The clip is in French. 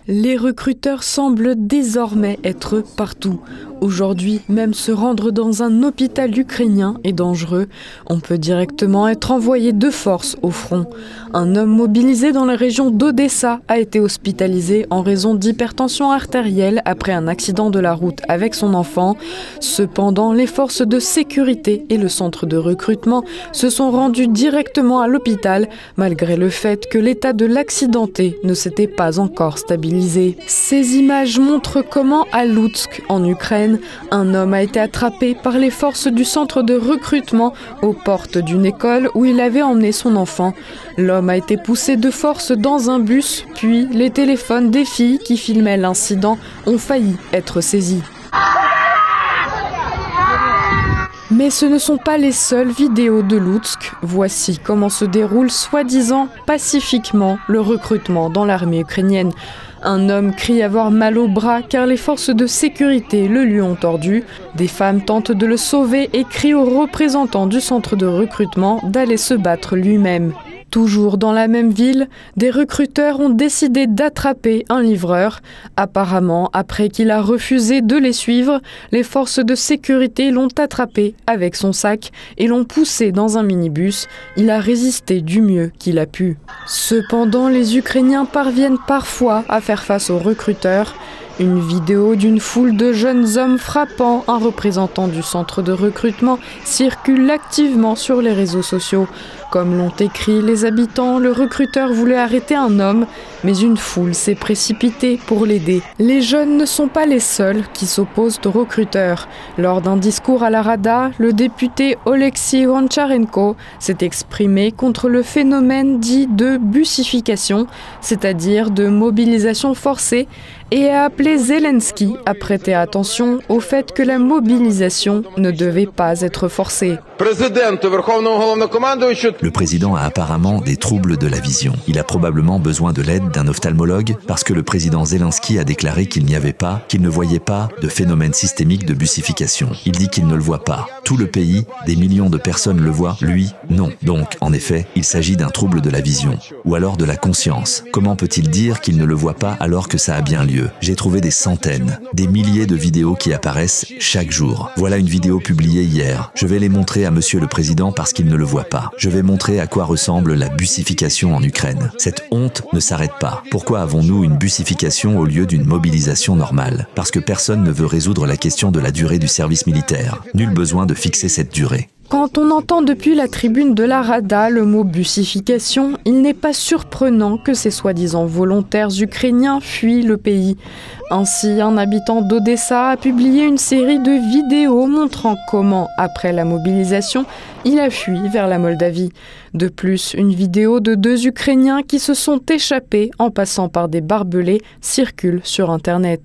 Les recruteurs semblent désormais être partout. Aujourd'hui, même se rendre dans un hôpital ukrainien est dangereux. On peut directement être envoyé de force au front. Un homme mobilisé dans la région d'Odessa a été hospitalisé en raison d'hypertension artérielle après un accident de la route avec son enfant. Cependant, les forces de sécurité et le centre de recrutement se sont rendus directement à l'hôpital, malgré le fait que l'état de l'accidenté ne s'était pas encore stabilisé. Ces images montrent comment à Loutsk, en Ukraine, un homme a été attrapé par les forces du centre de recrutement aux portes d'une école où il avait emmené son enfant. L'homme a été poussé de force dans un bus, puis les téléphones des filles qui filmaient l'incident ont failli être saisis. Mais ce ne sont pas les seules vidéos de Loutsk. Voici comment se déroule soi-disant pacifiquement le recrutement dans l'armée ukrainienne. Un homme crie avoir mal au bras car les forces de sécurité le lui ont tordu. Des femmes tentent de le sauver et crient aux représentants du centre de recrutement d'aller se battre lui-même. Toujours dans la même ville, des recruteurs ont décidé d'attraper un livreur. Apparemment, après qu'il a refusé de les suivre, les forces de sécurité l'ont attrapé avec son sac et l'ont poussé dans un minibus. Il a résisté du mieux qu'il a pu. Cependant, les Ukrainiens parviennent parfois à faire face aux recruteurs. Une vidéo d'une foule de jeunes hommes frappant un représentant du centre de recrutement circule activement sur les réseaux sociaux. Comme l'ont écrit les habitants, le recruteur voulait arrêter un homme, mais une foule s'est précipitée pour l'aider. Les jeunes ne sont pas les seuls qui s'opposent aux recruteurs. Lors d'un discours à la Rada, le député Oleksiy Goncharenko s'est exprimé contre le phénomène dit de bussification, c'est-à-dire de mobilisation forcée, et a appelé Zelensky à prêter attention au fait que la mobilisation ne devait pas être forcée. Le président a apparemment des troubles de la vision. Il a probablement besoin de l'aide d'un ophtalmologue parce que le président Zelensky a déclaré qu'il n'y avait pas, qu'il ne voyait pas de phénomène systémique de bussification. Il dit qu'il ne le voit pas. Tout le pays, des millions de personnes le voient, lui, non. Donc, en effet, il s'agit d'un trouble de la vision. Ou alors de la conscience. Comment peut-il dire qu'il ne le voit pas alors que ça a bien lieu? J'ai trouvé des centaines, des milliers de vidéos qui apparaissent chaque jour. Voilà une vidéo publiée hier. Je vais les montrer à Monsieur le Président parce qu'il ne le voit pas. Je vais montrer à quoi ressemble la bussification en Ukraine. Cette honte ne s'arrête pas. Pourquoi avons-nous une bussification au lieu d'une mobilisation normale? Parce que personne ne veut résoudre la question de la durée du service militaire. Nul besoin de fixer cette durée. Quand on entend depuis la tribune de la Rada le mot bussification, il n'est pas surprenant que ces soi-disant volontaires ukrainiens fuient le pays. Ainsi, un habitant d'Odessa a publié une série de vidéos montrant comment, après la mobilisation, il a fui vers la Moldavie. De plus, une vidéo de 2 Ukrainiens qui se sont échappés en passant par des barbelés circule sur Internet.